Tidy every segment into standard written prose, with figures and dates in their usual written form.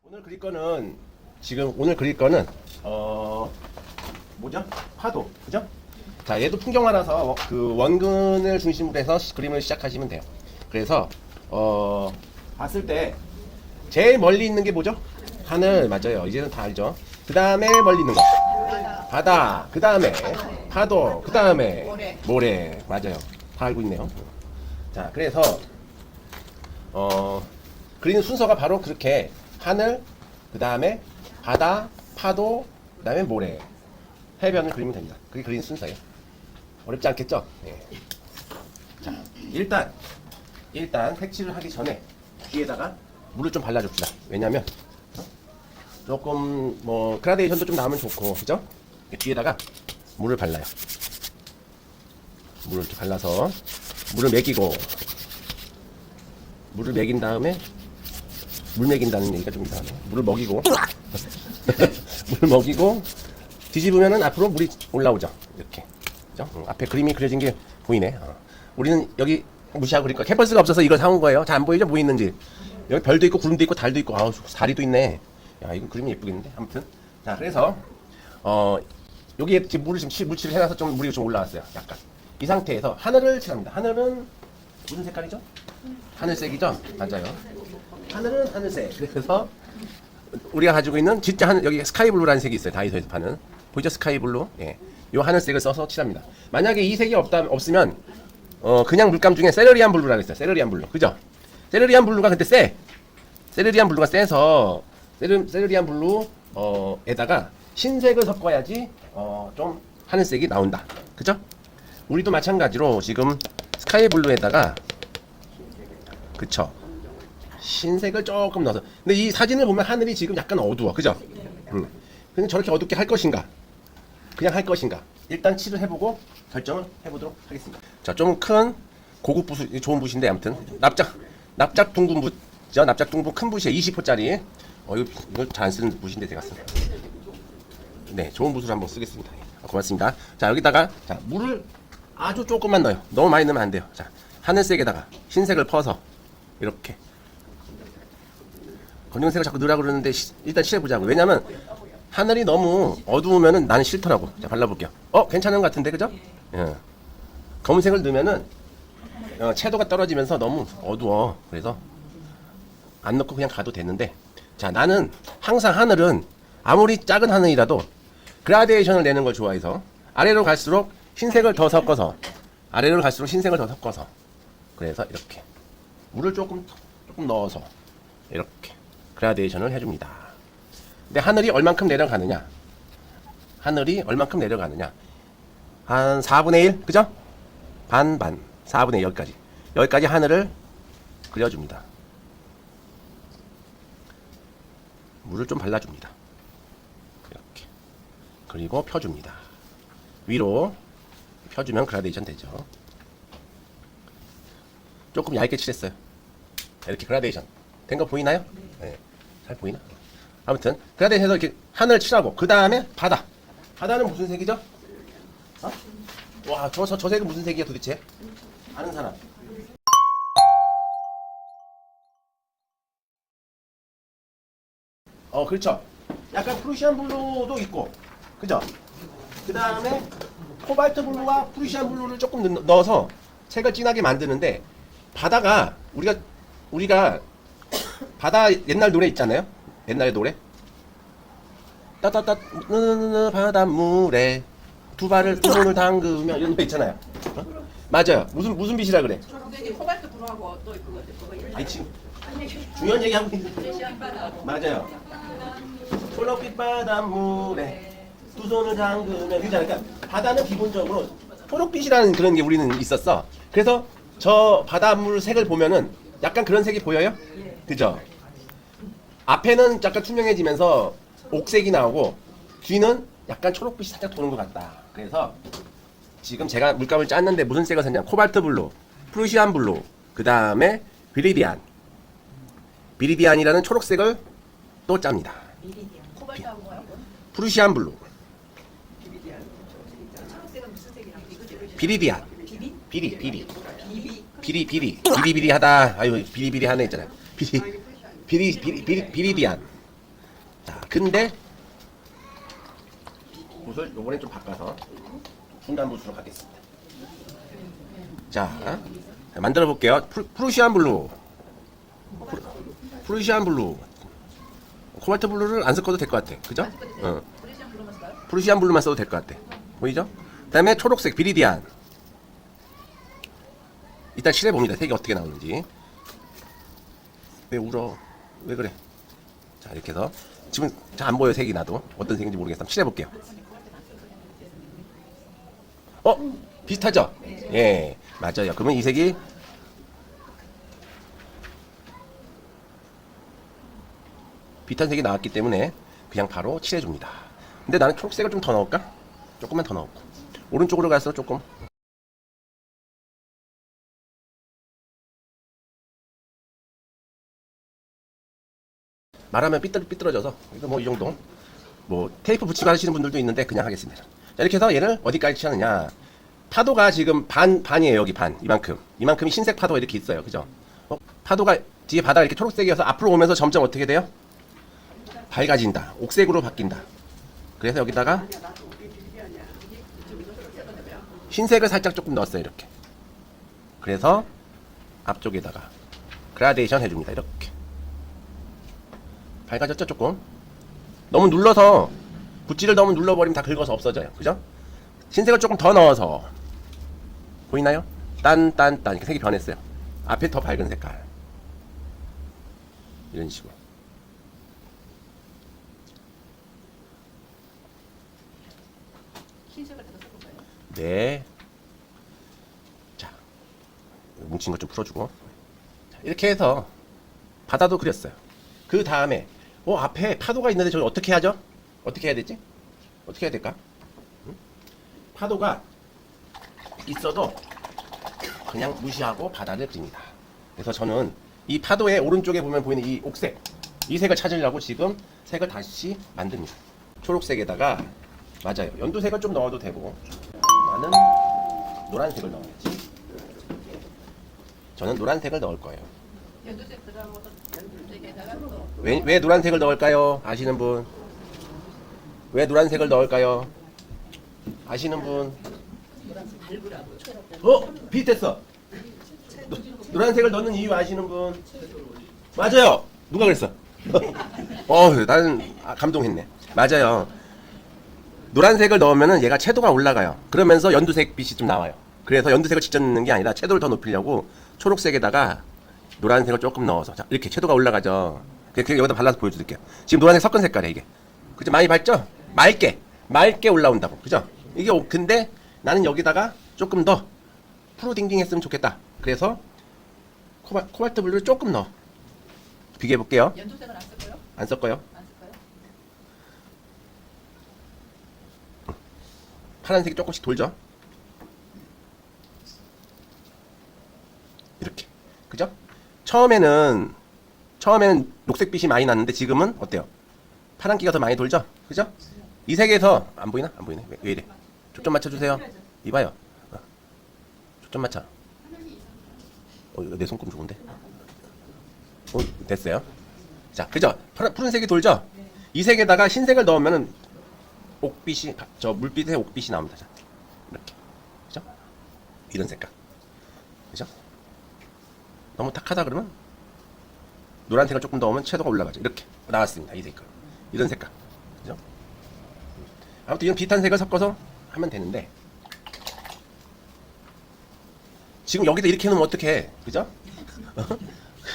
오늘 그릴 거는 뭐죠? 파도, 그죠? 자, 얘도 풍경화라서 그 원근을 중심으로 해서 그림을 시작하시면 돼요. 그래서 봤을 때 제일 멀리 있는 게 뭐죠? 하늘, 맞아요. 이제는 다 알죠. 그 다음에 멀리 있는 거 바다, 그 다음에 파도, 그 다음에 모래, 맞아요. 다 알고 있네요. 자, 그래서 그리는 순서가 바로 그렇게 하늘, 그 다음에 바다, 파도, 그 다음에 모래, 해변을 그리면 됩니다. 그게 그리는 순서예요. 어렵지 않겠죠? 네. 자, 일단 색칠을 하기 전에 뒤에다가 물을 좀 발라줍시다. 왜냐면 조금 뭐 그라데이션도 좀 나오면 좋고, 그죠? 뒤에다가 물을 발라요. 물을 이렇게 발라서 물을 먹인 다음에 물 먹인다는 얘기가 좀 이상하네. 물을 먹이고 물을 먹이고 뒤집으면은 앞으로 물이 올라오죠. 이렇게. 그죠? 앞에 그림이 그려진 게 보이네. 우리는 여기 무시하고 그러니까 캔버스가 없어서 이걸 사온 거예요. 잘 안 보이죠? 뭐 있는지. 여기 별도 있고 구름도 있고 달도 있고 다리도 있네. 야, 이거 그림이 예쁘겠는데. 아무튼. 자, 그래서 여기에 지금 물칠을 해놔서 좀 물이 좀 올라왔어요. 약간. 이 상태에서 하늘을 칠합니다. 하늘은 무슨 색깔이죠? 하늘색이죠? 맞아요. 하늘은 하늘색. 그래서 우리가 가지고 있는 진짜 여기 스카이블루라는 색이 있어요. 다이소에서 파는. 보이죠? 스카이블루. 예. 요 하늘색을 써서 칠합니다. 만약에 이 색이 없으면 그냥 물감 중에 세르리안 블루라고 있어요. 세르리안 블루. 그죠? 세르리안 블루가 근데 세르리안 블루가 세서 세르리안 블루 에다가 흰색을 섞어야지 좀 하늘색이 나온다. 그죠? 우리도 마찬가지로 지금 스카이 블루에다가 그쵸? 흰색을 조금 넣어서. 근데 이 사진을 보면 하늘이 지금 약간 어두워. 그죠? 근데 저렇게 어둡게 할 것인가? 그냥 할 것인가? 일단 칠을 해보고 결정을 해보도록 하겠습니다. 자, 좀 큰 고급 붓, 좋은 붓인데 아무튼 납작 둥근 붓죠. 납작 둥근 큰 붓이에요. 20호짜리. 이거 잘 안 쓰는 붓인데 제가 쓴. 네, 좋은 붓을 한번 쓰겠습니다. 고맙습니다. 자, 여기다가 자, 물을 아주 조금만 넣어요. 너무 많이 넣으면 안 돼요. 자, 하늘색에다가 흰색을 퍼서 이렇게. 검정색을 자꾸 넣으라고 그러는데 일단 칠해보자고. 왜냐면 하늘이 너무 어두우면은 나는 싫더라고. 자, 발라볼게요. 괜찮은 것 같은데, 그죠? 예. 검은색을 넣으면은 채도가 떨어지면서 너무 어두워. 그래서 안 넣고 그냥 가도 되는데, 자, 나는 항상 하늘은 아무리 작은 하늘이라도 그라데이션을 내는 걸 좋아해서 아래로 갈수록 흰색을 더 섞어서 그래서 이렇게 물을 조금 넣어서 이렇게 그라데이션을 해줍니다. 근데 하늘이 얼만큼 내려가느냐? 한 4분의 1, 그죠? 반, 4분의 1, 여기까지 하늘을 그려줍니다. 물을 좀 발라줍니다. 이렇게. 그리고 펴줍니다. 위로 펴주면 그라데이션 되죠. 조금 얇게 칠했어요. 이렇게 그라데이션 된 거 보이나요? 네. 잘 보이나? 아무튼 그라데이션에서 이렇게 하늘 칠하고 그 다음에 바다는 무슨 색이죠? 와, 저 색은 무슨 색이야 도대체? 아는 사람? 그렇죠. 약간 프루시안 블루도 있고, 그죠? 그 다음에 코발트 블루와 프루시안 블루를 조금 넣어서 색을 진하게 만드는데, 바다가 우리가 바다 옛날 노래 있잖아요. 옛날의 노래. 따따따 바닷물에 두 손을 담그면 이런 노래 있잖아요. 맞아요. 무슨 빛이라 그래? 코발트 블루하고 또 그거 아니 지금 중요한 얘기 하고 있는데. 맞아요. 초록빛 바닷물에 두 손을 담그면 그잖아요. 그러니까 바다는 기본적으로 초록빛이라는 그런 게 우리는 있었어. 그래서 저 바닷물 색을 보면은 약간 그런 색이 보여요? 그죠? 앞에는 약간 투명해지면서 옥색이 나오고 뒤는 약간 초록빛이 살짝 도는 것 같다. 그래서 지금 제가 물감을 짰는데 무슨 색을 썼냐? 코발트 블루, 프루시안 블루, 그 다음에 비리디안이라는 초록색을 또 짭니다. 코발트하고 뭐요? 프루시안 블루, 초록색은 무슨 색이랑 비리디안, 비리비리하다. 아유, 비리비리하네 있잖아요. 비리디안. 자, 근데 붓을 요번엔 좀 바꿔서 중간 붓으로 가겠습니다. 자, 만들어 볼게요. 프루시안 블루. 프루시안 블루. 코발트 블루를 안 섞어도 될 것 같아. 그죠? 브레시안 블루만 써요? 프루시안 블루만 써도 될 것 같아. 보이죠? 그 다음에 초록색 비리디안. 일단 칠해봅니다. 색이 어떻게 나오는지. 왜 울어? 왜 그래? 자, 이렇게 해서. 지금 잘 안 보여, 색이 나도. 어떤 색인지 모르겠어. 칠해볼게요. 비슷하죠? 예, 맞아요. 그러면 이 색이 비슷한 색이 나왔기 때문에 그냥 바로 칠해줍니다. 근데 나는 초록색을 좀 더 넣을까? 조금만 더 넣고. 오른쪽으로 가서 조금. 말하면 삐뚤어져서 이거 뭐 이 정도. 뭐 테이프 붙이고 하시는 분들도 있는데 그냥 하겠습니다. 자, 이렇게 해서 얘를 어디까지 칠하느냐. 파도가 지금 반이에요. 여기 반. 이만큼이 흰색 파도가 이렇게 있어요. 그죠? 파도가 뒤에 바다가 이렇게 초록색이어서 앞으로 오면서 점점 어떻게 돼요? 밝아진다. 옥색으로 바뀐다. 그래서 여기다가 흰색을 살짝 조금 넣었어요. 이렇게. 그래서 앞쪽에다가 그라데이션 해줍니다. 이렇게. 밝아졌죠? 조금. 너무 눌러서 붓질을 너무 눌러버리면 다 긁어서 없어져요. 그죠? 흰색을 조금 더 넣어서 보이나요? 딴 이렇게 색이 변했어요. 앞에 더 밝은 색깔. 이런 식으로. 흰색을 다 섞은 거예요? 네. 자, 뭉친 것 좀 풀어주고. 자, 이렇게 해서 바다도 그렸어요. 그 다음에 앞에 파도가 있는데 저기 어떻게 하죠? 어떻게 해야 되지? 어떻게 해야 될까? 응? 파도가 있어도 그냥 무시하고 바다를 그립니다. 그래서 저는 이 파도의 오른쪽에 보면 보이는 이 옥색, 이 색을 찾으려고 지금 색을 다시 만듭니다. 초록색에다가 맞아요. 연두색을 좀 넣어도 되고 나는 노란색을 넣어야지. 저는 노란색을 넣을 거예요. 연두색 들어가고 연두색에다가 또 왜 노란색을 넣을까요? 아시는 분? 왜 노란색을 넣을까요? 아시는 분? 비슷했어. 노란색을 넣는 이유 아시는 분? 맞아요. 누가 그랬어? 나는 감동했네. 맞아요. 노란색을 넣으면은 얘가 채도가 올라가요. 그러면서 연두색 빛이 좀 나와요. 그래서 연두색을 직접 넣는 게 아니라 채도를 더 높이려고 초록색에다가 노란색을 조금 넣어서 자, 이렇게 채도가 올라가죠. 그냥 여기다 발라서 보여드릴게요. 지금 노란색 섞은 색깔이에요, 이게. 그죠? 많이 밝죠? 맑게 올라온다고. 그죠? 이게 근데 나는 여기다가 조금 더 프로딩딩 했으면 좋겠다. 그래서 코발트 블루를 조금 넣어. 비교해 볼게요. 연두색은 안 쓸까요? 안 섞어요. 안 쓸까요? 파란색이 조금씩 돌죠? 이렇게. 그죠? 처음에는 녹색빛이 많이 났는데 지금은 어때요? 파란기가 더 많이 돌죠? 그죠? 이 색에서 안 보이나? 안 보이네. 왜 이래? 초점 맞춰주세요. 이봐요. 초점 맞춰. 이거 내 손금 좋은데? 됐어요. 자, 그죠? 푸른색이 돌죠? 이 색에다가 흰색을 넣으면은 옥빛이, 물빛의 옥빛이 나옵니다. 자, 이렇게. 그죠? 이런 색깔. 그죠? 너무 탁하다 그러면 노란색을 조금 넣으면 채도가 올라가죠. 이렇게 나왔습니다. 이 색깔. 이런 색깔. 그죠? 아무튼 이런 비슷한 색을 섞어서 하면 되는데 지금 여기다 이렇게 해놓으면 어떡해. 그죠?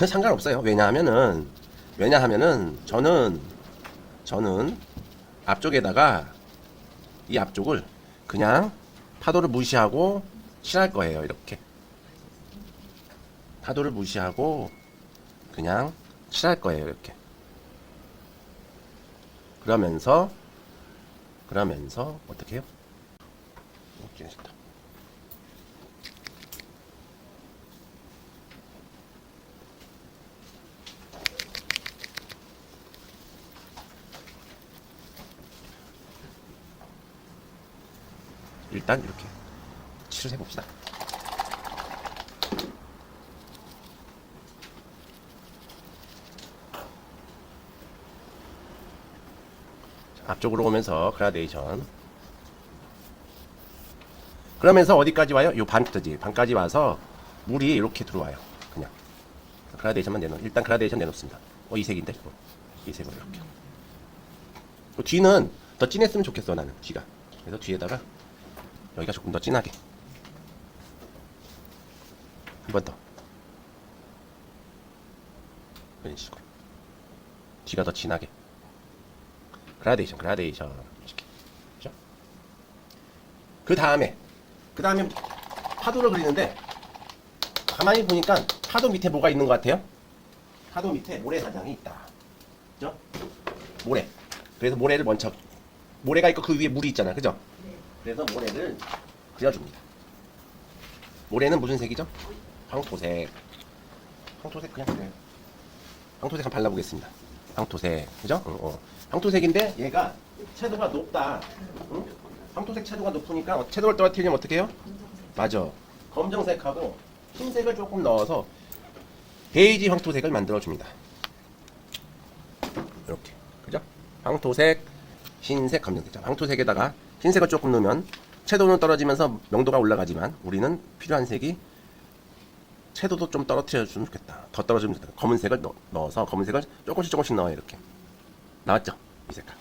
상관없어요. 왜냐하면은 저는 앞쪽에다가 이 앞쪽을 그냥 파도를 무시하고 칠할 거예요. 이렇게. 파도를 무시하고 그냥 칠할 거예요. 이렇게. 그러면서 어떻게 해요? 진해졌다. 일단 이렇게 칠을 해봅시다. 앞쪽으로 오면서 그라데이션. 그러면서 어디까지 와요? 요 반까지 와서 물이 이렇게 들어와요. 그냥 그라데이션만 일단 그라데이션 내놓습니다. 이 색인데 이 색으로 이렇게. 뒤는 더 진했으면 좋겠어 나는 뒤가. 그래서 뒤에다가 여기가 조금 더 진하게 한 번 더 이런 식으로 뒤가 더 진하게 그라데이션 이렇게. 그죠? 그 다음에 파도를 그리는데 가만히 보니까 파도 밑에 뭐가 있는 것 같아요? 파도 밑에 모래사장이 있다. 그죠? 모래. 그래서 모래를 먼저 모래가 있고 그 위에 물이 있잖아. 그죠? 그래서 모래를 그려줍니다. 모래는 무슨 색이죠? 황토색. 황토색 그냥 그래요. 황토색 한번 발라보겠습니다. 황토색. 그죠? 황토색인데 얘가 채도가 높다. 응? 황토색 채도가 높으니까 채도를 떨어뜨리면 어떻게 해요? 맞아. 검정색하고 흰색을 조금 넣어서 베이지 황토색을 만들어줍니다. 이렇게. 그죠? 황토색, 흰색, 검정색. 황토색에다가 흰색을 조금 넣으면 채도는 떨어지면서 명도가 올라가지만 우리는 필요한 색이 채도도 좀 떨어뜨려주면 좋겠다. 더 떨어지면 좋겠다. 검은색을 넣어서 검은색을 조금씩 넣어요. 이렇게. 나왔죠? 이 색깔.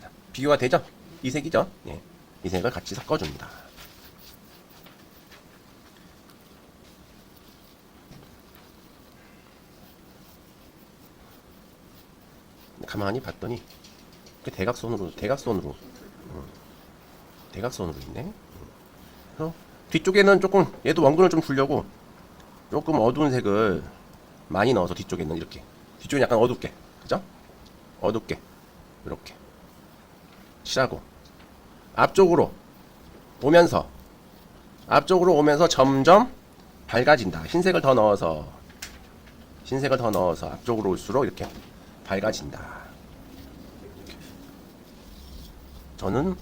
자, 비교가 되죠? 이 색이죠? 예. 이 색을 같이 섞어줍니다. 가만히 봤더니 대각선으로 있네. 그래서 뒤쪽에는 조금 얘도 원근을 좀 주려고 조금 어두운 색을 많이 넣어서 뒤쪽에는 이렇게 뒤쪽은 약간 어둡게, 그죠? 어둡게 이렇게 칠하고 앞쪽으로 오면서 점점 밝아진다. 흰색을 더 넣어서 앞쪽으로 올수록 이렇게 밝아진다. 저는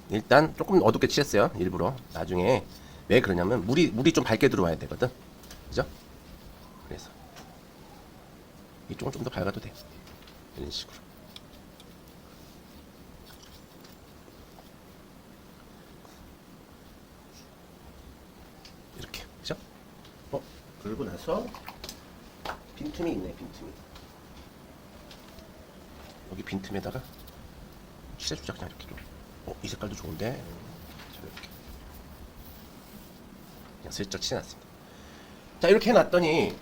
일단 조금 어둡게 칠했어요. 일부러. 나중에 왜 그러냐면 물이 좀 밝게 들어와야 되거든. 그죠? 그래서 이쪽은 좀 더 밝아도 돼. 이런 식으로. 이렇게. 그죠? 그러고 나서 빈틈이 있네. 빈틈이. 여기 빈틈에다가 칠해주자. 그냥 이렇게. 이 색깔도 좋은데. 자, 이렇게. 그냥 슬쩍 칠해놨습니다. 자, 이렇게 해놨더니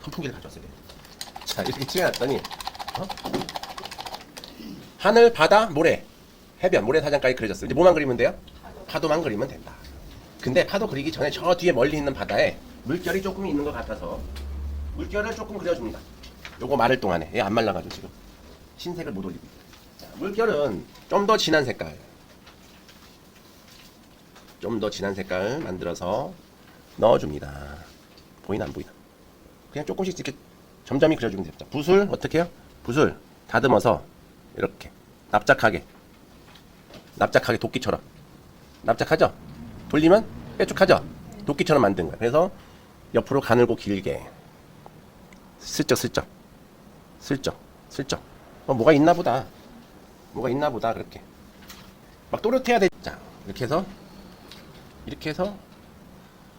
선풍기를 가져왔어야 돼. 자, 이렇게 칠해놨더니 하늘, 바다, 모래, 해변, 모래사장까지 그려졌어요. 이제 뭐만 그리면 돼요? 파도만 그리면 된다. 근데 파도 그리기 전에 저 뒤에 멀리 있는 바다에 물결이 조금 있는 것 같아서 물결을 조금 그려줍니다. 요거 마를 동안에. 얘 안 말라가지고 지금 흰색을 못 올리고 있다. 자, 물결은 좀 더 진한 색깔 만들어서 넣어줍니다. 보이나 안 보이나? 그냥 조금씩 이렇게 점점이 그려주면 됩니다. 붓을 어떻게 해요? 붓을 다듬어서 이렇게 납작하게 도끼처럼 납작하죠? 돌리면 빼쭉하죠? 도끼처럼 만든 거예요. 그래서 옆으로 가늘고 길게 슬쩍 뭐가 있나 보다 그렇게 막 또렷해야 돼. 자, 이렇게 해서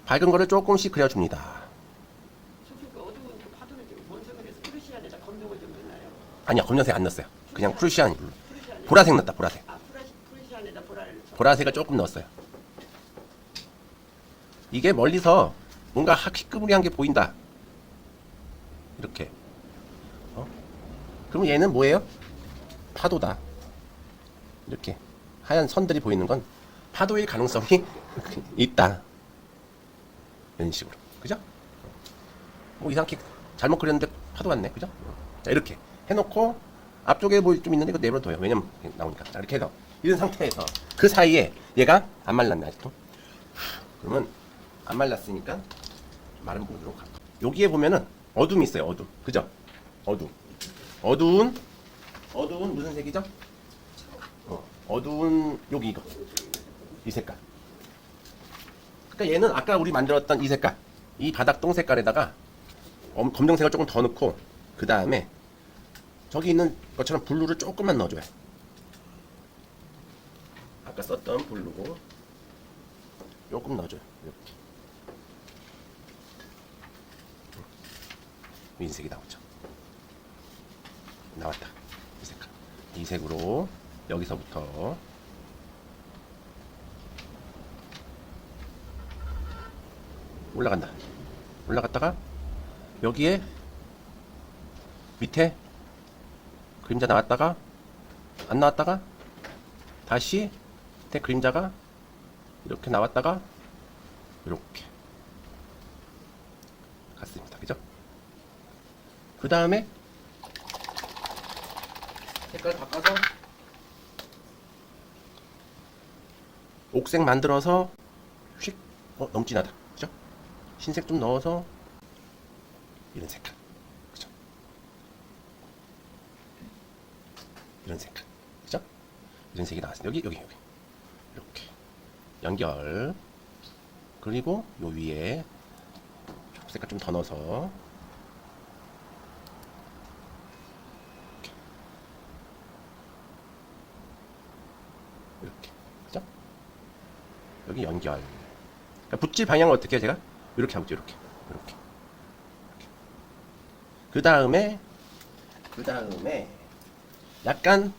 밝은 거를 조금씩 그려줍니다. 그 어두운 그 파도를 좀 원색을 해서 프루시안에다 검정을 좀 넣나요? 아니야, 검정색 안 넣었어요. 그냥 프루시안 블루. 보라색 넣었다. 보라색. 프루시안에다 보라를 보라색을 조금 넣었어요. 이게 멀리서 뭔가 희끄무리한 게 보인다. 이렇게. 그러면 얘는 뭐예요? 파도다. 이렇게 하얀 선들이 보이는 건 파도일 가능성이 있다. 이런 식으로. 그죠? 뭐 이상하게 잘못 그렸는데 파도 같네. 그죠? 자, 이렇게 해놓고 앞쪽에 뭐 좀 있는데 이거 내버려둬요. 왜냐면 나오니까. 자, 이렇게 해서 이런 상태에서 그 사이에 얘가 안 말랐네 아직도. 그러면 안 말랐으니까 마른 부분으로 가. 여기에 보면은 어둠이 있어요. 어둠. 그죠? 어두운 무슨 색이죠? 어두운 여기 이거. 이 색깔. 그러니까 얘는 아까 우리 만들었던 이 색깔. 이 바닥동 색깔에다가 검정색을 조금 더 넣고 그 다음에 저기 있는 것처럼 블루를 조금만 넣어줘요. 아까 썼던 블루 조금 넣어줘요. 이렇게. 흰색이 나오죠. 나왔다. 이 색깔. 이 색으로 여기서부터 올라간다. 올라갔다가 여기에 밑에 그림자 나왔다가 안 나왔다가 다시 밑에 그림자가 이렇게 나왔다가 이렇게 갔습니다. 그죠? 그 다음에 색깔 바꿔서 옥색 만들어서 휙 너무 진하다. 그죠? 흰색 좀 넣어서 이런 색깔. 그죠? 이런 색깔. 그죠? 이런 색이 나왔어요. 여기 이렇게 연결. 그리고 요 위에 색깔 좀 더 넣어서 이렇게. 그죠? 여기 연결. 그러니까 붓질 방향을 어떻게 해요, 제가? 이렇게 하고 있죠. 이렇게. 그 다음에 약간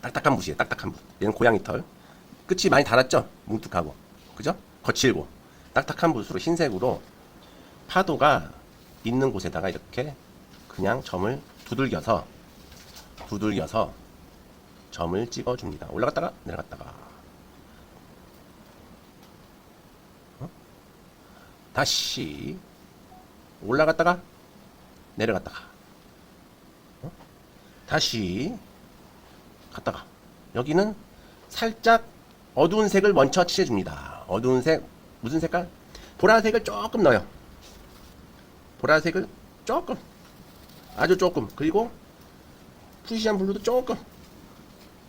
딱딱한 붓이에요. 딱딱한 붓. 얘는 고양이 털. 끝이 많이 닳았죠? 뭉툭하고. 그죠? 거칠고. 딱딱한 붓으로 흰색으로 파도가 있는 곳에다가 이렇게 그냥 점을 두들겨서 점을 찍어줍니다. 올라갔다가 내려갔다가 다시 올라갔다가 내려갔다가 다시 갔다가 여기는 살짝 어두운 색을 먼저 칠해줍니다. 어두운 색 무슨 색깔? 보라색을 조금 넣어요. 보라색을 조금 아주 조금 그리고 푸시한 블루도 조금.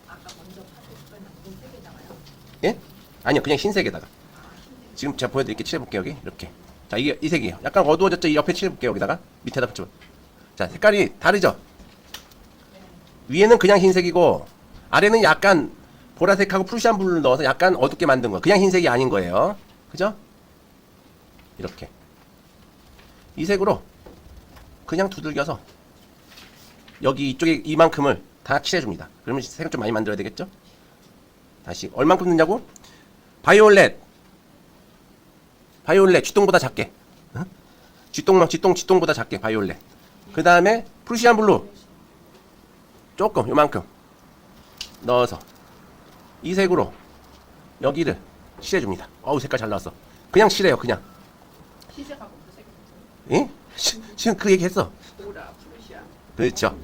아까 먼저 파도 무슨 색에다가요? 예? 아니요 그냥 흰색에다가 지금 제가 보여드릴게. 칠해볼게요. 여기 이렇게. 자 이게 이 색이에요. 약간 어두워졌죠? 이 옆에 칠해볼게요. 여기다가 밑에다 붙여. 자 색깔이 다르죠? 위에는 그냥 흰색이고 아래는 약간 보라색하고 프루시안 블루를 넣어서 약간 어둡게 만든 거. 그냥 흰색이 아닌 거예요. 그죠? 이렇게 이 색으로 그냥 두들겨서 여기 이쪽에 이만큼을 다 칠해줍니다. 그러면 색을 좀 많이 만들어야 되겠죠? 다시 얼만큼 넣냐고? 바이올렛 쥐똥보다 작게. 응? 쥐똥보다 작게 바이올렛. 그 다음에 프루시안 블루 조금 요만큼 넣어서 이 색으로 여기를 칠해줍니다. 어우 색깔 잘 나왔어. 그냥 칠해요. 그냥. 흰색하고 무슨 색이 예? 지금 그 얘기 했어. 보라, 프루시아. 그렇죠.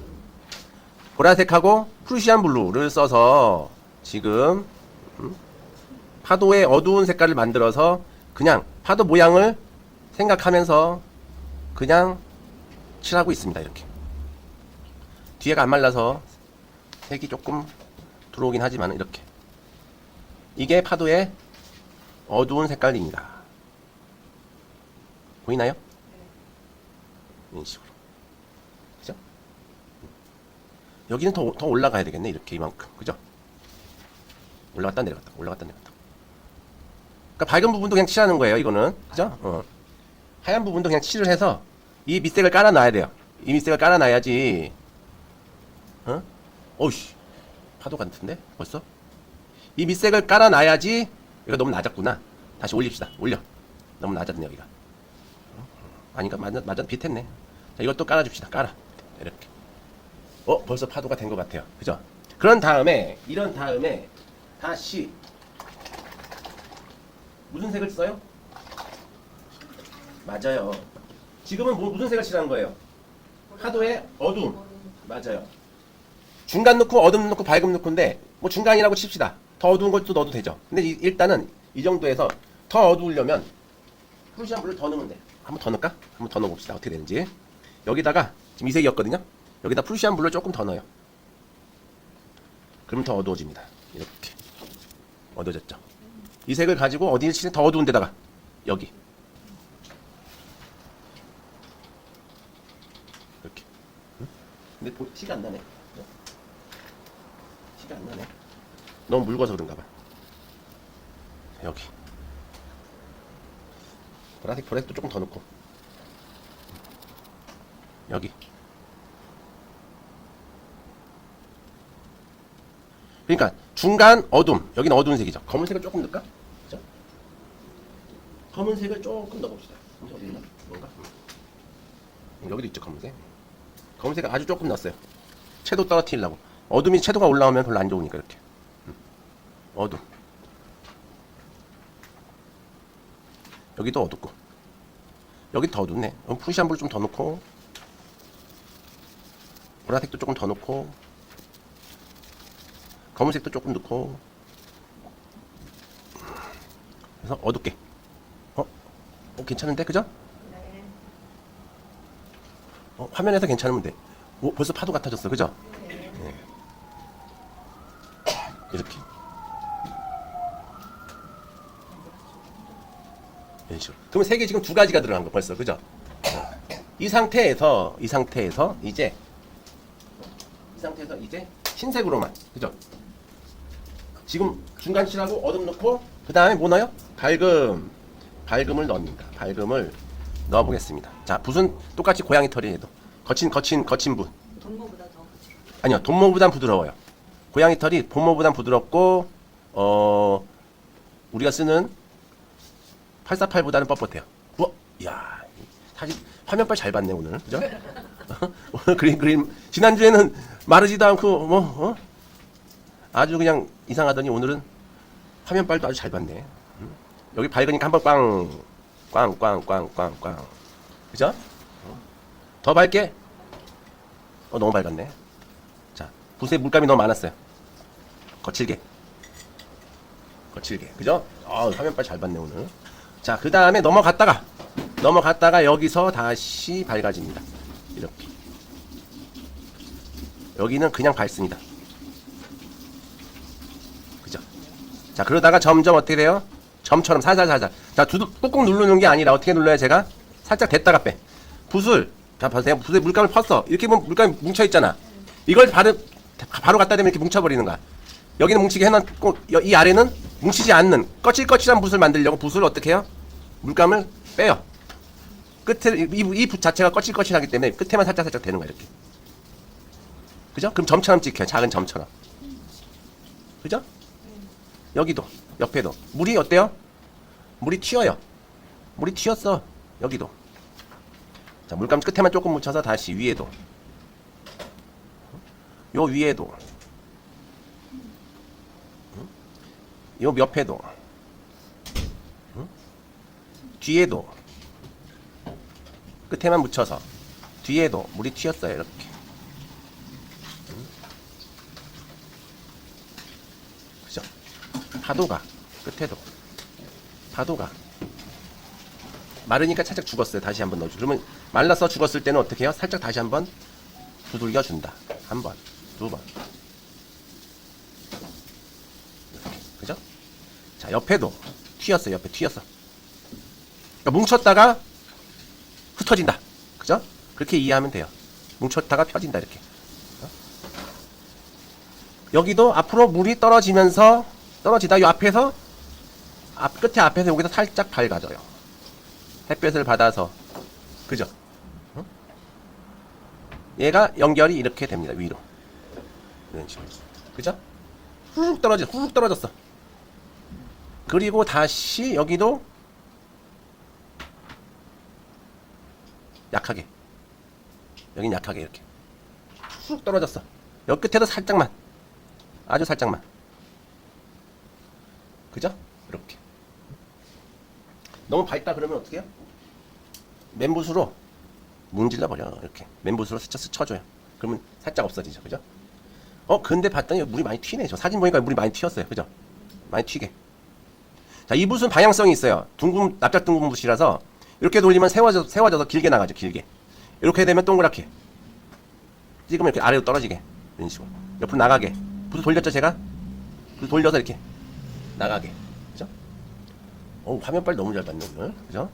보라색하고 프루시안 블루를 써서 지금 파도의 어두운 색깔을 만들어서 그냥 파도 모양을 생각하면서 그냥 칠하고 있습니다. 이렇게. 뒤에가 안 말라서 색이 조금 들어오긴 하지만 이렇게. 이게 파도의 어두운 색깔입니다. 보이나요? 이런 식으로. 그죠? 여기는 더 올라가야 되겠네. 이렇게 이만큼. 그죠? 올라갔다 내려갔다. 올라갔다 내려갔다. 그러니까 밝은 부분도 그냥 칠하는 거예요. 이거는. 그죠? 하얀 부분도 그냥 칠을 해서 이 밑색을 깔아놔야 돼요. 이 밑색을 깔아놔야지. 어우씨. 파도 같은데? 벌써? 이 밑색을 깔아놔야지. 이거 너무 낮았구나. 다시 올립시다. 올려. 너무 낮았네 여기가. 아닌가? 맞아 비슷했네. 자, 이것도 깔아줍시다. 깔아. 이렇게. 벌써 파도가 된 것 같아요. 그죠? 이런 다음에 다시 무슨 색을 써요? 맞아요. 지금은 무슨 색을 칠하는 거예요? 파도의 어두움. 맞아요. 중간 넣고 어둠 넣고 밝음 넣고인데 뭐 중간이라고 칩시다. 더 어두운 것도 넣어도 되죠. 근데 일단은 이 정도에서 더 어두우려면 프루시안 블루 더 넣으면 돼. 한번 더 넣을까? 한번 더 넣어봅시다. 어떻게 되는지. 여기다가 지금 이 색이었거든요. 여기다 프루시안 블루 조금 더 넣어요. 그러면 더 어두워집니다. 이렇게 어두워졌죠. 이 색을 가지고 어디를 치는 더 어두운 데다가 여기 이렇게 근데 티가 안 나네. 그죠? 티가 안 나네. 너무 묽어서 그런가 봐. 여기. 보라색도 조금 더 넣고. 여기. 그러니까 중간 어둠. 여기는 어두운 색이죠. 검은색을 조금 넣을까? 그죠? 검은색을 조금 넣어봅시다. 어디 있나? 뭔가? 여기도 있죠, 검은색. 검은색을 아주 조금 넣었어요. 채도 떨어뜨리려고. 어둠이 채도가 올라오면 별로 안 좋으니까 이렇게. 어둠. 여기도 어둡고. 여기 더 어둡네. 푸시한 불 좀 더 넣고. 보라색도 조금 더 넣고. 검은색도 조금 넣고. 그래서 어둡게. 괜찮은데, 그죠? 네. 화면에서 괜찮으면 돼. 벌써 파도 같아졌어, 그죠? 네. 이렇게. 이런 식으로. 그러면 색이 지금 두 가지가 들어간 거 벌써, 그죠? 이 상태에서 이제 흰색으로만, 그죠? 지금 중간 칠하고 어둠 넣고 그 다음에 뭐 넣어요? 밝음을 넣습니다. 밝음을 넣어보겠습니다. 자, 붓은 똑같이 고양이 털이 해도 거친 붓. 돈모보다 더 그치. 아니요, 돈모보단 부드러워요. 고양이 털이 본모보단 부드럽고 우리가 쓰는 848보다는 뻣뻣해요. 우와, 이야, 사실 화면빨 잘 봤네 오늘, 그죠? 오늘 그림 지난주에는 마르지도 않고 아주 그냥 이상하더니 오늘은 화면빨도 아주 잘 봤네. 여기 밝으니까 한번 꽝, 그죠? 더 밝게. 너무 밝았네. 자, 붓에 물감이 너무 많았어요. 거칠게, 그죠? 화면빨 잘 봤네 오늘. 자, 그 다음에 넘어갔다가 여기서 다시 밝아집니다. 이렇게. 여기는 그냥 밝습니다. 그죠? 자, 그러다가 점점 어떻게 돼요? 점처럼 살살. 자, 꾹꾹 누르는 게 아니라 어떻게 눌러요, 제가? 살짝 댔다가 빼. 붓을, 자, 보세요. 붓에 물감을 폈어. 이렇게 보면 물감이 뭉쳐있잖아. 이걸 바로 갖다 대면 이렇게 뭉쳐버리는 거야. 여기는 뭉치게 해놓고, 이 아래는 뭉치지 않는 거칠거칠한 붓을 만들려고 붓을 어떻게 해요? 물감을 빼요. 끝에, 이 붓 자체가 거칠거칠하기 때문에 끝에만 살짝 되는 거야, 이렇게. 그죠? 그럼 점처럼 찍혀요. 작은 점처럼. 그죠? 여기도, 옆에도. 물이 어때요? 물이 튀어요. 물이 튀었어. 여기도. 자, 물감 끝에만 조금 묻혀서 다시 위에도. 요 위에도. 요 옆에도. 뒤에도. 끝에만 묻혀서. 뒤에도 물이 튀었어요. 이렇게. 그죠? 파도가. 끝에도. 파도가. 마르니까 살짝 죽었어요. 다시 한번 넣어줘. 그러면 말라서 죽었을 때는 어떻게 해요? 살짝 다시 한번 두들겨 준다. 한 번, 두 번. 이렇게. 그죠? 자, 옆에도 튀었어요. 옆에 튀었어. 그러니까 뭉쳤다가 흩어진다. 그죠? 그렇게 이해하면 돼요. 뭉쳤다가 펴진다. 이렇게. 여기도 앞으로 물이 떨어지다. 이 앞에서 끝에 앞에서 여기서 살짝 밝아져요. 햇볕을 받아서. 그죠? 얘가 연결이 이렇게 됩니다. 위로. 이런 식으로. 그죠? 훅 떨어졌어. 그리고 다시 여기도 약하게. 여긴 약하게 이렇게. 훅 떨어졌어. 여기 끝에도 살짝만. 아주 살짝만. 그죠? 이렇게. 너무 밝다 그러면 어떻게 해요? 맨붓으로 문질러 버려. 이렇게 맨붓으로 스쳐줘요. 그러면 살짝 없어지죠. 그죠? 근데 봤더니 물이 많이 튀네. 저 사진 보니까 물이 많이 튀었어요. 그죠? 많이 튀게. 자, 이 붓은 방향성이 있어요. 납작 둥근 붓이라서 이렇게 돌리면 세워져서 길게 나가죠. 길게. 이렇게 되면 동그랗게. 찍으면 이렇게 아래로 떨어지게. 이런 식으로. 옆으로 나가게. 붓을 돌렸죠, 제가? 붓을 돌려서 이렇게 나가게. 그죠? 화면빨 너무 잘 봤네, 오늘. 그죠?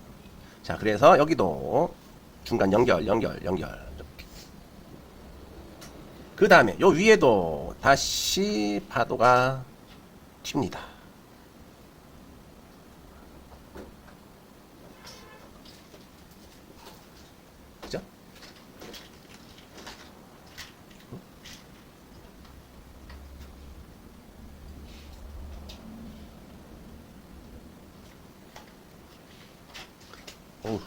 자, 그래서 여기도 중간 연결. 이렇게. 그 다음에 요 위에도 다시 파도가 튑니다. 그죠? 어우,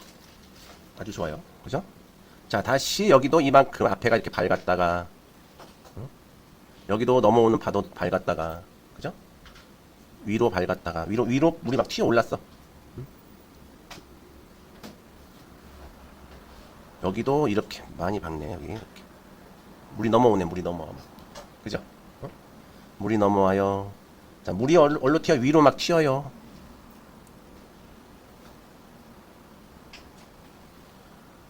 아주 좋아요. 그죠? 자, 다시 여기도 이만큼 앞에가 이렇게 밝았다가, 여기도 넘어오는 파도 밝았다가, 그죠? 위로 밝았다가, 위로 물이 막 튀어 올랐어. 여기도 이렇게 많이 밝네, 여기. 이렇게. 물이 넘어오네, 물이 넘어와. 그죠? 물이 넘어와요. 자, 물이 얼로 튀어? 위로 막 튀어요.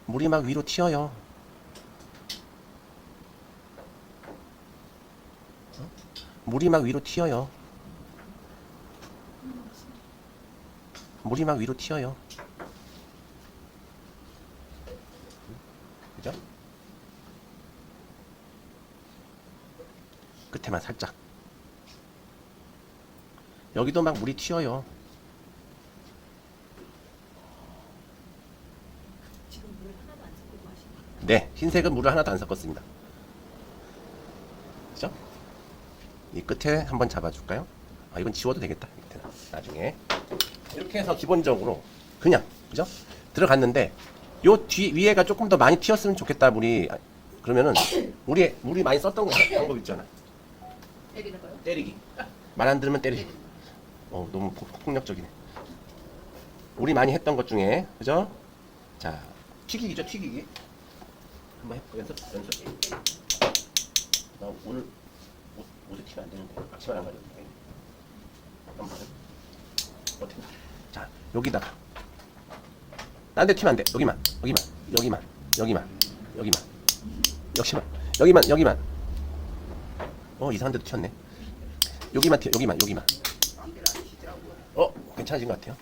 물이 막 위로 튀어요. 물이 막 위로 튀어요. 물이 막 위로 튀어요. 그죠? 끝에만 살짝. 여기도 막 물이 튀어요. 지금 물을 하나도 안 섞고 마시는 거예요? 네, 흰색은 물을 하나도 안 섞었습니다. 그죠? 이 끝에 한번 잡아줄까요? 아, 이건 지워도 되겠다. 밑에는. 나중에. 이렇게 해서 기본적으로 그냥, 그죠? 들어갔는데, 요 위에가 조금 더 많이 튀었으면 좋겠다, 물이. 그러면은, 물이 많이 썼던 방법 있잖아. 때리는 거요? 때리기. 말 안 들으면 때리기. 너무 폭력적이네. 우리 많이 했던 것 중에, 그죠? 자, 튀기기죠, 튀기기. 한번 해볼까? 연습. 나 오늘 옷에 튀면 안 되는데. 앞치마 안 가려도 돼. 한번 어떻게? 자, 여기다가. 딴 데 튀면 안 돼. 여기만. 여기만. 이상한 데도 튀었네. 여기만. 괜찮아진 것 같아요.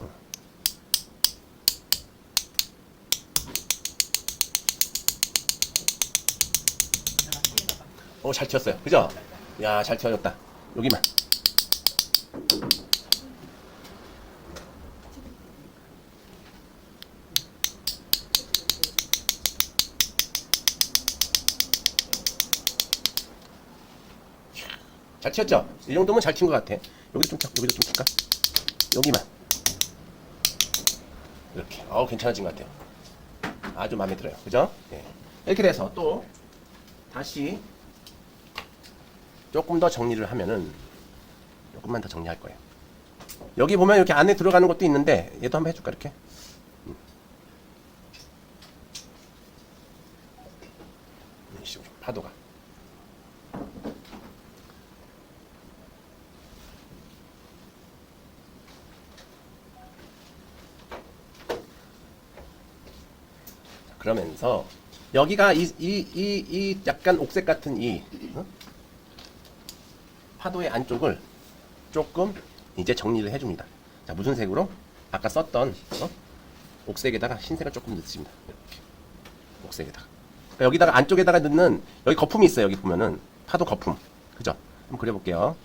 잘 튀었어요. 그죠? 야, 잘 튀어졌다. 여기만. 잘 튀었죠? 이 정도면 잘 튄 것 같아. 여기도 좀 튈까? 여기만. 이렇게. 괜찮아진 것 같아요. 아주 마음에 들어요. 그죠? 네. 이렇게 돼서 또 다시 조금 더 정리를 하면은 조금만 더 정리할 거예요. 여기 보면 이렇게 안에 들어가는 것도 있는데 얘도 한번 해줄까 이렇게. 이런 식으로 파도가. 그러면서 여기가 이 약간 옥색 같은 파도의 안쪽을 조금 이제 정리를 해줍니다. 자, 무슨 색으로? 아까 썼던 옥색에다가 흰색을 조금 넣습니다. 이렇게 옥색에다가. 그러니까 여기다가 안쪽에다가 넣는 여기 거품이 있어요. 여기 보면은 파도 거품, 그죠? 한번 그려볼게요.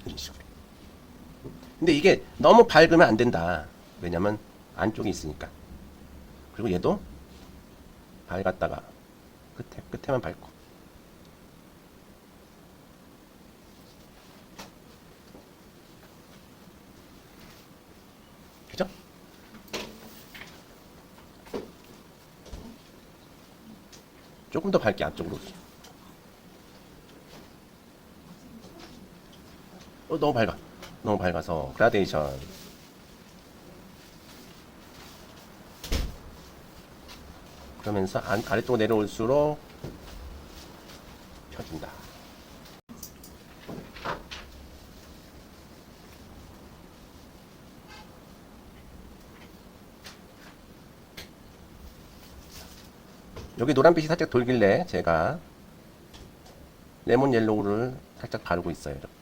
이런 식으로. 근데 이게 너무 밝으면 안 된다. 왜냐면 안쪽에 있으니까. 그리고 얘도 밝았다가 끝에만 밝고. 그죠? 조금 더 밝게 앞쪽으로. 너무 밝아. 너무 밝아서 그라데이션. 그러면서 아래쪽으로 내려올수록 펴준다. 여기 노란빛이 살짝 돌길래 제가 레몬 옐로우를 살짝 바르고 있어요. 이렇게.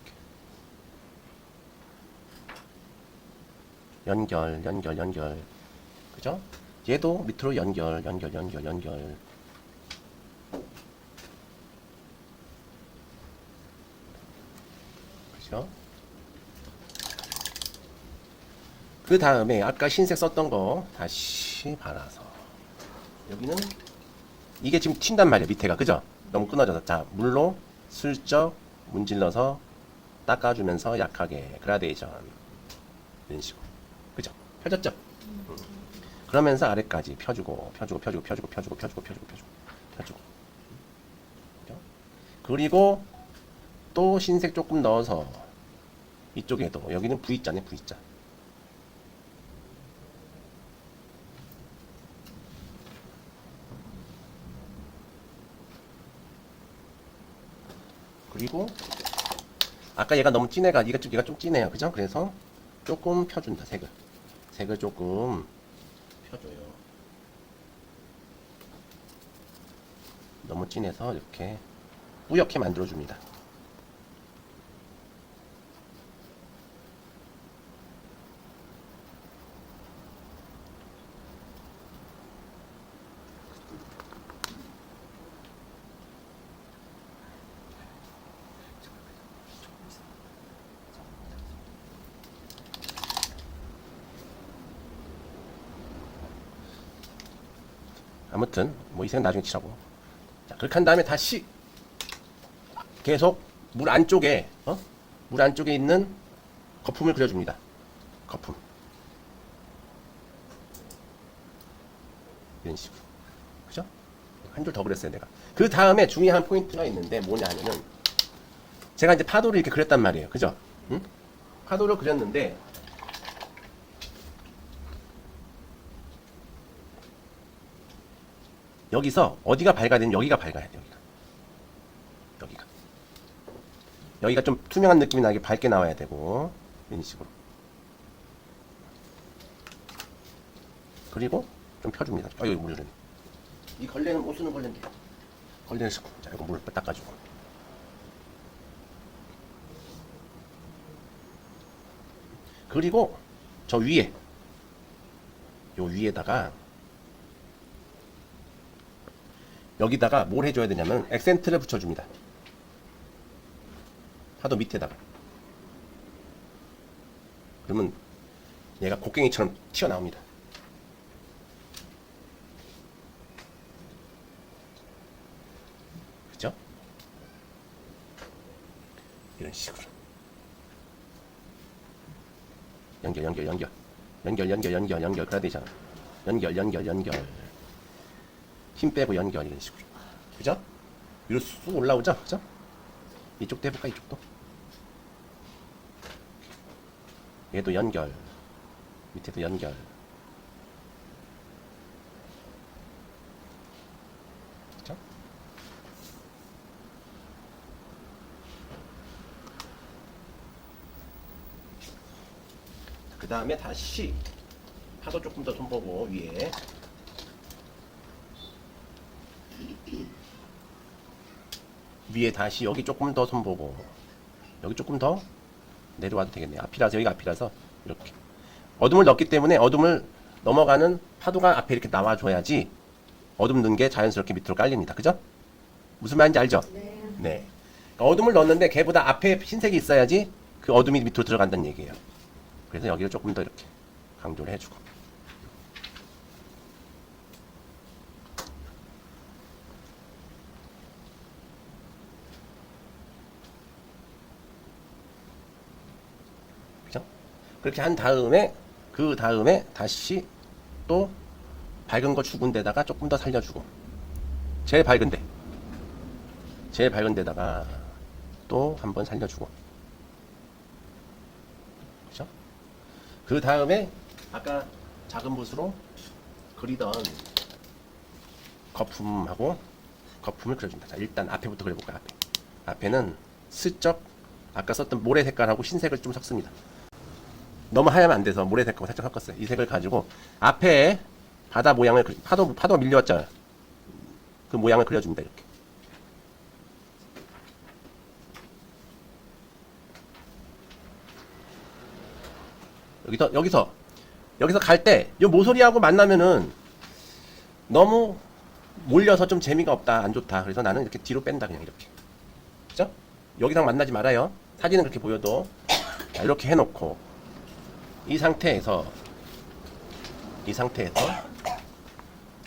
연결. 그죠? 얘도 밑으로 연결. 그죠? 그 다음에 아까 흰색 썼던 거 다시 발라서 여기는 이게 지금 튄단 말이야 밑에가. 그죠? 너무 끊어져서. 자, 물로 슬쩍 문질러서 닦아주면서 약하게 그라데이션 이런 식으로. 그죠? 펴졌죠? 그러면서 아래까지 펴주고 그죠? 그리고 또 흰색 조금 넣어서 이쪽에도 여기는 V자네. V자. 그리고 아까 얘가 너무 진해가 얘가 좀 진해요. 그죠? 그래서 조금 펴준다. 색을 조금 펴줘요. 너무 진해서 이렇게 뿌옇게 만들어줍니다. 아무튼 뭐 이 색은 나중에 칠하고. 자, 그렇게 한 다음에 다시 계속 물 안쪽에 있는 거품을 그려줍니다. 거품. 이런 식으로. 그죠? 한 줄 더 그렸어요, 내가. 그 다음에 중요한 포인트가 있는데 뭐냐 하면은 제가 이제 파도를 이렇게 그렸단 말이에요. 그죠? 응? 파도를 그렸는데 여기서 어디가 밝아야 되면 여기가 밝아야 돼. 여기가 좀 투명한 느낌이 나게 밝게 나와야 되고 이런 식으로. 그리고 좀 펴줍니다. 여기 물을. 이 걸레는 못 쓰는 걸레인데. 걸레는 쓰고. 자, 이거 물을 닦아주고. 그리고 저 위에 요 위에다가 여기다가 뭘 해줘야 되냐면 액센트를 붙여줍니다. 파도 밑에다가. 그러면 얘가 곡괭이처럼 튀어나옵니다. 그죠? 이런 식으로. 연결. 그라데이션. 연결. 힘 빼고 연결. 이런 식으로. 그죠? 위로 쑥 올라오죠? 그죠? 이쪽도 해볼까? 이쪽도. 얘도 연결. 밑에도 연결. 그죠? 그 다음에 다시 파도 조금 더 손보고 위에 다시 여기 조금 더 손보고 여기 조금 더 내려와도 되겠네요. 여기가 앞이라서 이렇게 어둠을 넣기 때문에 어둠을 넘어가는 파도가 앞에 이렇게 나와줘야지 어둠 넣은 게 자연스럽게 밑으로 깔립니다. 그죠? 무슨 말인지 알죠? 네. 그러니까 어둠을 넣었는데 걔보다 앞에 흰색이 있어야지 그 어둠이 밑으로 들어간다는 얘기예요. 그래서 여기를 조금 더 이렇게 강조를 해주고. 그죠? 그렇게 한 다음에 그 다음에 다시 또 밝은 거 죽은 데다가 조금 더 살려주고 제일 밝은 데다가 또 한번 살려주고. 그죠? 그 다음에 아까 작은 붓으로 그리던 거품을 그려준다. 자, 일단 앞에부터 그려볼까요? 앞에는 슬쩍 아까 썼던 모래 색깔하고 흰색을 좀 섞습니다. 너무 하얗면 안 돼서 모래 색깔하고 살짝 섞었어요. 이 색을 가지고 앞에 바다 모양을 파도가 밀려왔잖아요. 그 모양을 그려줍니다. 이렇게. 여기서 여기서 갈 때 이 모서리하고 만나면은 너무 몰려서 좀 재미가 없다, 안 좋다. 그래서 나는 이렇게 뒤로 뺀다, 그냥 이렇게. 그죠? 여기랑 만나지 말아요. 사진은 그렇게 보여도. 자, 이렇게 해놓고 이 상태에서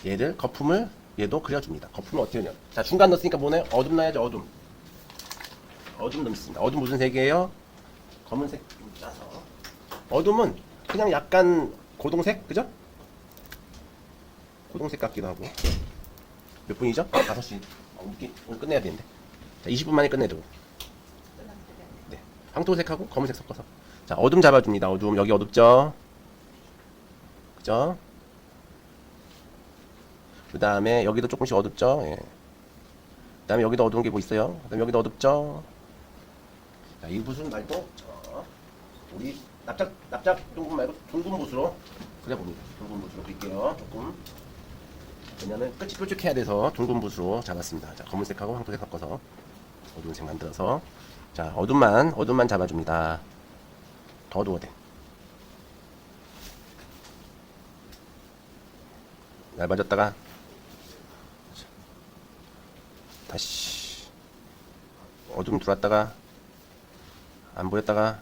얘를 거품을 얘도 그려줍니다. 거품을 어떻게 그려? 자, 중간 넣었으니까 뭐네요? 어둠 넣어야죠. 어둠 넣습니다. 어둠 무슨 색이에요? 검은색 좀 짜서. 어둠은 그냥 약간 고동색, 그죠? 고동색 같기도 하고. 몇 분이죠? 5시. 오늘 끝내야 되는데. 자, 20분 만에 끝내도. 네. 황토색하고 검은색 섞어서. 자, 어둠 잡아줍니다. 어둠. 여기 어둡죠? 그죠? 그 다음에 여기도 조금씩 어둡죠? 예. 그 다음에 여기도 어두운 게 뭐 있어요? 그 다음에 여기도 어둡죠? 자, 이 붓은 말고, 우리 납작 둥근 말고 둥근 붓으로 그려봅니다. 둥근 붓으로 그릴게요. 조금. 왜냐면 끝이 뾰족해야 돼서 둥근 붓으로 잡았습니다. 자, 검은색하고 황토색 섞어서 어두운 색 만들어서. 자, 어둠만 잡아줍니다. 더 어두워 돼. 얇아졌다가 다시 어둠 들어왔다가 안 보였다가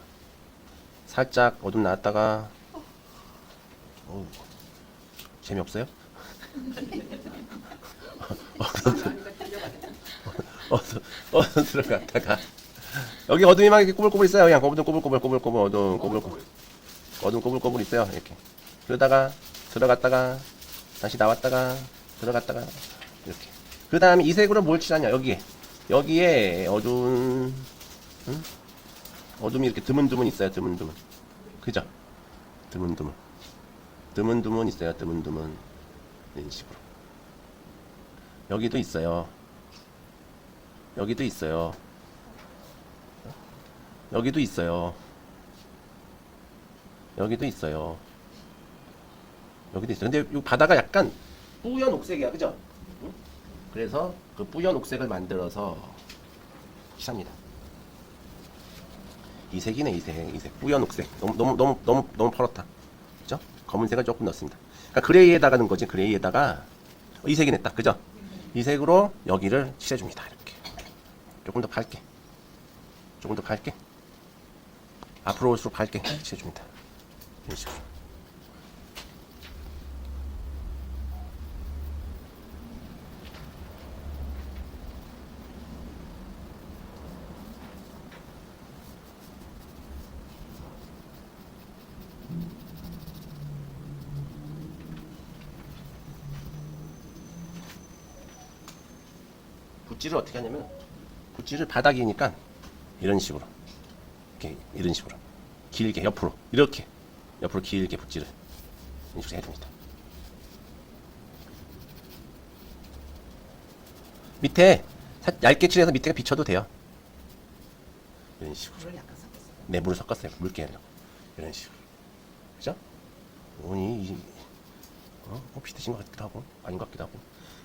살짝 어둠 나왔다가. 어우, 재미없어요? 어둠 들어갔다가 여기 어둠이 막 이렇게 꼬불꼬불 있어요. 그냥 어둠 꼬불꼬불 어둠 꼬불꼬불 있어요. 이렇게 그러다가 들어갔다가 다시 나왔다가 들어갔다가 이렇게. 그 다음에 이 색으로 뭘 칠하냐? 여기에 어두운, 응? 어둠이 이렇게 드문드문 있어요. 드문드문. 그죠? 드문드문 있어요. 드문드문. 이런 식으로. 여기도 있어요. 여기도 있어요. 여기도 있어요. 여기도 있어요. 여기도 있어요. 근데 이 바다가 약간 뿌연 옥색이야. 그죠? 응? 그래서 그 뿌연 옥색을 만들어서 칠합니다. 이 색이네, 이 색. 뿌연 옥색. 너무 퍼렇다. 그죠? 검은색을 조금 넣습니다. 그러니까 그레이에다가 넣은 거지. 그레이에다가 이 색이네, 딱. 그죠? 이 색으로 여기를 칠해줍니다. 이렇게. 조금 더 밝게. 앞으로 올수록 밝게 칠해줍니다. 이런 식으로. 붓질을 어떻게 하냐면, 붓질을 바닥이니까 이런 식으로, 이런 식으로 길게 옆으로 길게 붓질을 이런 식으로 해줍니다. 밑에 얇게 칠해서 밑에가 비쳐도 돼요. 이런 식으로. 물을 약간 섞었어요. 네, 물을 섞었어요. 묽게 하려고. 이런 식으로. 그죠? 오니 비슷해진 것 같기도 하고 아닌 것 같기도 하고.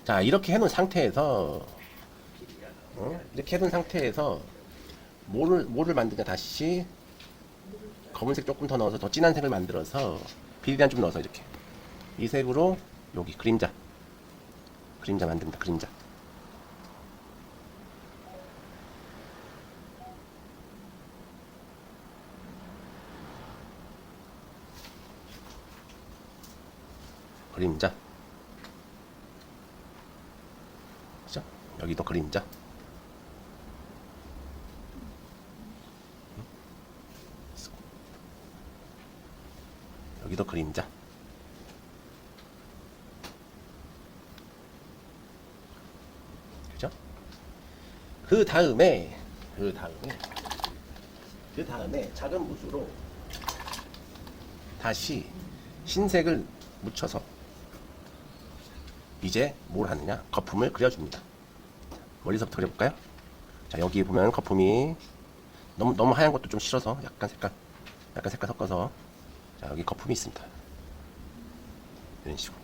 자, 이렇게 해놓은 상태에서 이렇게 해둔 상태에서 뭐를 만드냐. 다시 검은색 조금 더 넣어서 더 진한 색을 만들어서 비리단 좀 넣어서 이렇게 이 색으로 여기 그림자 만듭니다. 그림자. 그죠? 여기도 그림자. 여기도 그림자. 그죠? 그 다음에 작은 붓으로 다시 흰색을 묻혀서 이제 뭘 하느냐? 거품을 그려줍니다. 머리서부터 그려볼까요? 자, 여기 보면 거품이 너무 하얀 것도 좀 싫어서 약간 색깔 섞어서. 자, 여기 거품이 있습니다. 이런 식으로.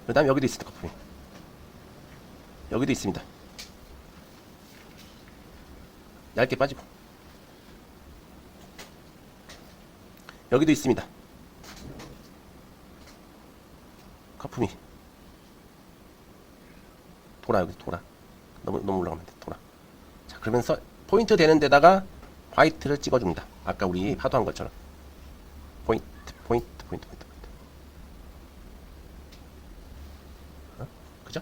그 다음에 여기도 있습니다. 거품이. 여기도 있습니다. 얇게 빠지고. 여기도 있습니다. 거품이. 돌아, 여기 돌아. 너무 올라가면 돼. 돌아. 자, 그러면서 포인트 되는 데다가 화이트를 찍어줍니다. 아까 우리 파도한 것처럼. 포인트. 어? 그죠?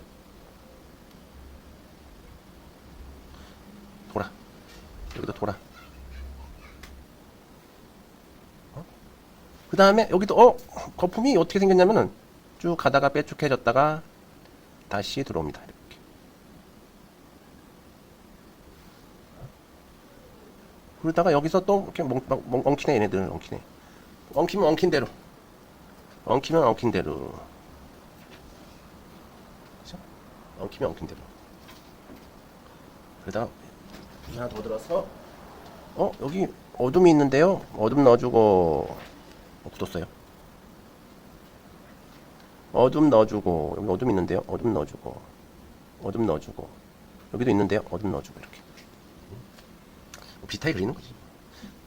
돌아. 여기도 돌아. 그 다음에 여기도 거품이 어떻게 생겼냐면은 쭉 가다가 빼쭉해졌다가 다시 들어옵니다. 이렇게. 그러다가 여기서 또 이렇게 엉키네. 얘네들 엉키네. 엉키면 엉킨 대로. 엉키면 엉킨 대로. 그죠? 엉키면 엉킨 대로. 그러다가 하나 더 들어서 여기 어둠이 있는데요. 어둠 넣어주고 굳었어요. 어둠 넣어주고 여기 어둠 있는데요. 어둠 넣어주고 어둠 넣어주고 여기도 있는데요. 어둠 넣어주고 이렇게 비슷하게 그리는 거지.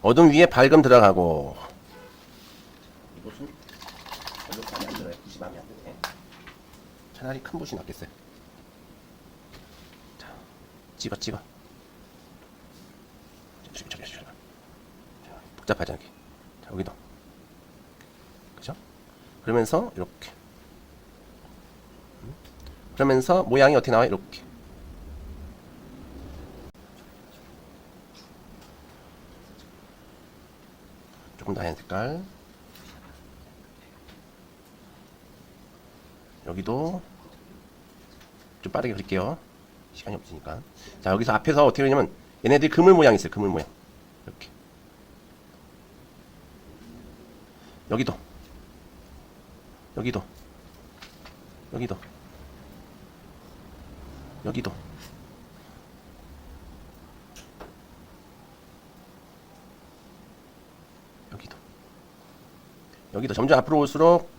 어둠 위에 밝음 들어가고 이곳은 별로 마음에 안 들어요. 굳이 마음에 안 드네. 차라리 큰 붓이 낫겠어요. 자, 찍어. 자, 복잡하지 않게. 자, 여기도. 그죠? 그러면서 이렇게. 그러면서 모양이 어떻게 나와요? 이렇게. 조금 더 하얀 색깔. 여기도 좀 빠르게 그릴게요. 시간이 없으니까. 자, 여기서 앞에서 어떻게 그리냐면 얘네들이 그물 모양이 있어요. 그물 모양. 이렇게. 여기도. 여기도. 여기도. 여기도. 여기도. 여기도. 점점 앞으로 올수록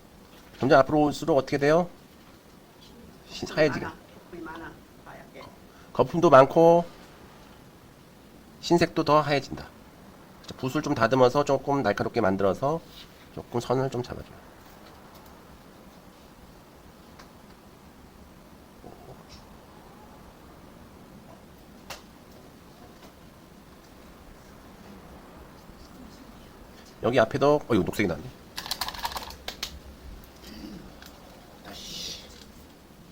어떻게 돼요? 하얘지게. 많아. 하얗게. 거품도 많고 흰색도 더 하얘진다. 붓을 좀 다듬어서 조금 날카롭게 만들어서 조금 선을 좀 잡아줘요. 여기 앞에도 이거 녹색이 나네. 다시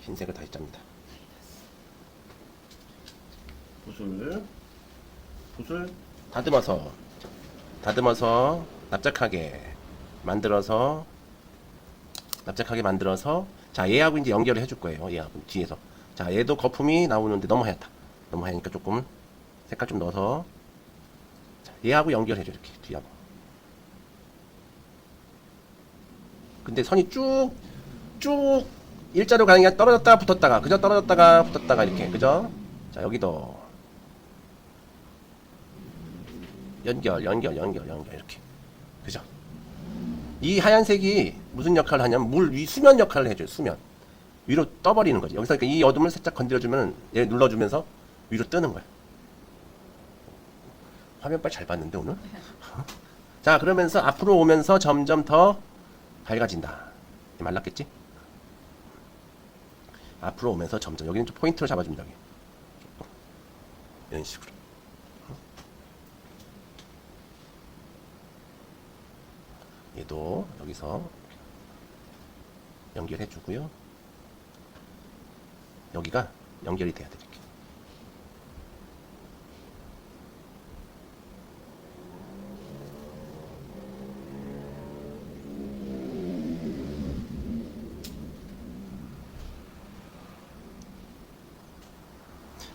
흰색을 다시 짭니다. 붓을 다듬어서 납작하게 만들어서 자, 얘하고 이제 연결을 해줄 거예요. 얘하고 뒤에서. 자, 얘도 거품이 나오는데 너무 하얗다. 너무 하얘니까 조금 색깔 좀 넣어서 자, 얘하고 연결해줘. 이렇게 뒤하고. 근데 선이 쭉 일자로 가는 게 아니라 떨어졌다가 붙었다가, 그죠? 떨어졌다가 붙었다가 이렇게, 그죠? 자, 여기도 연결 이렇게, 그죠? 이 하얀색이 무슨 역할을 하냐면 물 위 수면 역할을 해줘요. 수면 위로 떠버리는 거지. 여기서 이 어둠을 살짝 건드려주면 얘 눌러주면서 위로 뜨는 거야. 화면 빨리 잘 봤는데 오늘. 자, 그러면서 앞으로 오면서 점점 더 밝아진다. 말랐겠지? 앞으로 오면서 점점 여기는 좀 포인트를 잡아줍니다. 여기. 이런 식으로. 얘도 여기서 연결해 주고요. 여기가 연결이 돼야 돼. 이렇게.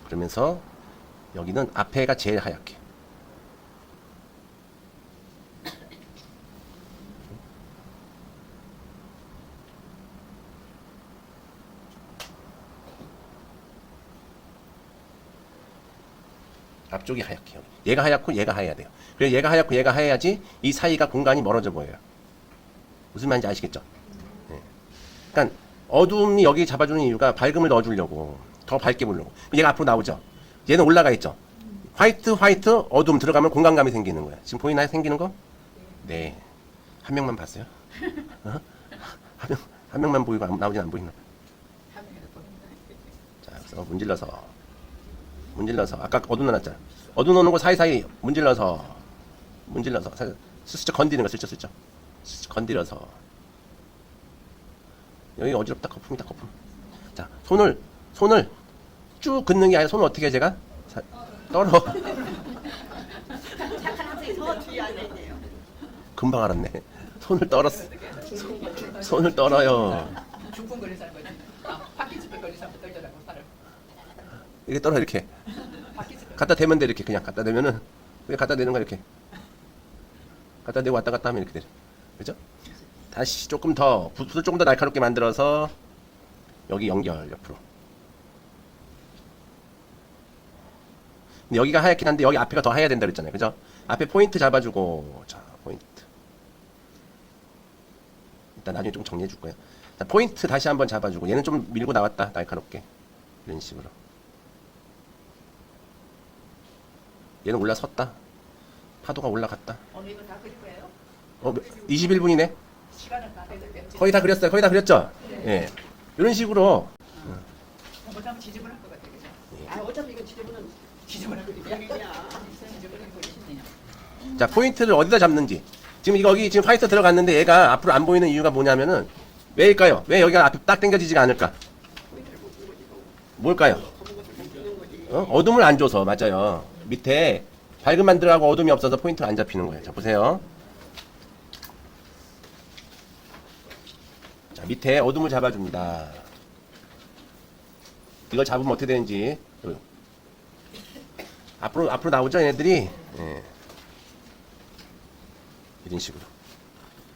그러면서 여기는 앞에가 제일 하얗게. 앞쪽이 하얗게. 얘가 하얗고 얘가 하얘야 돼요. 그래서 얘가 하얗고 얘가 하얘야지 이 사이가 공간이 멀어져 보여요. 무슨 말인지 아시겠죠? 네. 그러니까 어둠이 여기 잡아주는 이유가 밝음을 넣어주려고, 더 밝게 보려고. 얘가 앞으로 나오죠. 얘는 올라가 있죠. 화이트 어둠 들어가면 공간감이 생기는 거야. 지금 보이나요? 생기는 거? 네. 한 명만 봤어요? 어? 한 명만 보이고 나머지는 안 보이나? 한 명이나 보인다. 자, 그래서 문질러서 아까 어두워놨잖아. 어두워놓는 거 사이사이 문질러서 슬쩍 건드리는 거 슬쩍 건드려서 여기 어지럽다 거품이다 거품. 자, 손을 쭉 긋는 게 아니라 손을 어떻게 해 제가? 떨어. 착한 학생이 서 뒤에 앉아있네요. 금방 알았네. 손을 떨었어. 손을 떨어요. 중풍 걸린 사람 거지. 파킨스병 걸린 사람 떨더라고 살을. 이렇게 떨어 이렇게. 파킨스병. 갖다 대면 돼 이렇게 그냥 갖다 대면은 그냥 갖다 대는 거야 이렇게. 갖다 대고 왔다 갔다 하면 이렇게 돼. 그죠? 다시 조금 더 붓을 조금 더 날카롭게 만들어서 여기 연결 옆으로. 근데 여기가 하얗긴 한데 여기 앞에가 더 하얘야 된다 그랬잖아요. 그죠? 앞에 포인트 잡아주고 자 포인트. 일단 나중에 좀 정리해 줄 거예요. 자, 포인트 다시 한번 잡아주고 얘는 좀 밀고 나왔다 날카롭게 이런 식으로. 얘는 올라섰다. 파도가 올라갔다. 오늘 이거 다 그릴 거예요? 21분이네. 시간을 다 되는데. 거의 다 그렸어요. 거의 다 그렸죠? 예. 이런 식으로 못하면 지저분할 것 같아, 그죠? 아 어차피 이거 지저분은 지저분한 그림이야. 그림이야. 지저분한 그림 쉽네요. 자 포인트를 어디다 잡는지. 지금 여기 지금 화이트 들어갔는데 얘가 앞으로 안 보이는 이유가 뭐냐면은 왜일까요? 왜 여기가 앞에 딱 당겨지지가 않을까? 뭘까요? 어둠을 안 줘서 맞아요. 밑에 밝음만 들어가고 어둠이 없어서 포인트가 안 잡히는 거예요. 자 보세요. 자 밑에 어둠을 잡아줍니다. 이걸 잡으면 어떻게 되는지 앞으로 나오죠 얘네들이. 예. 이런 식으로.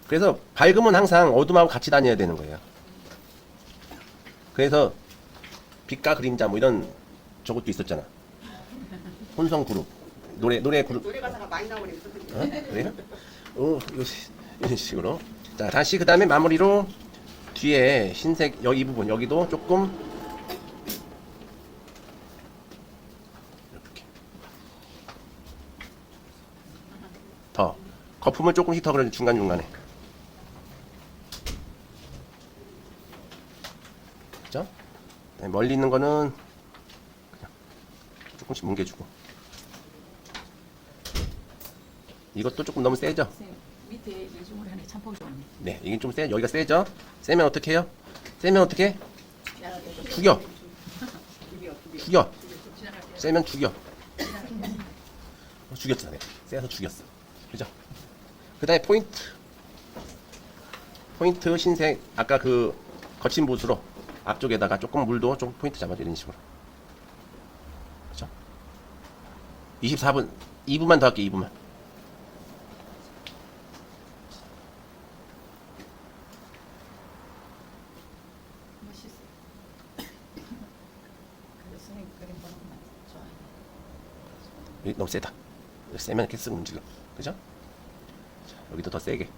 그래서 밝음은 항상 어둠하고 같이 다녀야 되는 거예요. 그래서 빛과 그림자 뭐 이런 저것도 있었잖아. 혼성 그룹 노래 그룹. 노래 가사가 많이 나오네 선생님. 어? 그래요? 이런 식으로. 자 다시 그 다음에 마무리로 뒤에 흰색 여기 이 부분 여기도 조금 이렇게 더 거품을 조금씩 더 그려 중간중간에. 그죠? 네, 멀리 있는 거는 그냥 조금씩 뭉개주고. 이것도 조금 너무 세죠? 선생님, 밑에 이중을 하니 참 보기 좋네. 네, 이게 좀 세. 여기가 세죠? 세면 어떻게 해요? 세면 어떻게 해? 죽여. 죽여. 세면 죽여. 죽였잖아요. 세서 죽였어. 그죠? 그 다음에 포인트 흰색 아까 그 거친 붓으로 앞쪽에다가 조금 물도 좀 포인트 잡아줘 이런 식으로. 그죠? 24분 2분만 더 할게 2분만. 멋있어. 그래서 선생님 그림 보는 거 좋아요. 여기 너무 세다. 여기 세면 이렇게 쓱 움직여. 그죠? 자, 여기도 더 세게.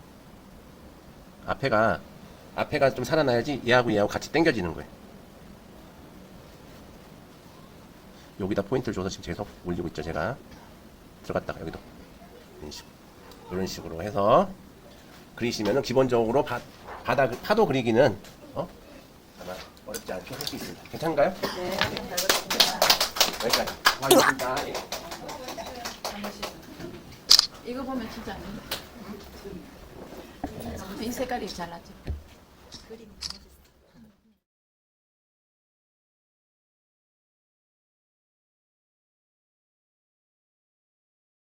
앞에가 좀 살아나야지 얘하고 같이 당겨지는 거예요. 여기다 포인트를 줘서 지금 계속 올리고 있죠, 제가. 들어갔다가 여기도. 이런 식으로 해서 그리시면은 기본적으로 파도 그리기는 아마 어렵지 않게 할 수 있습니다. 괜찮은가요? 네. 여기까지. 고맙습니다. 예. 이거 보면 진짜 이 색깔이 잘 나죠. 그림.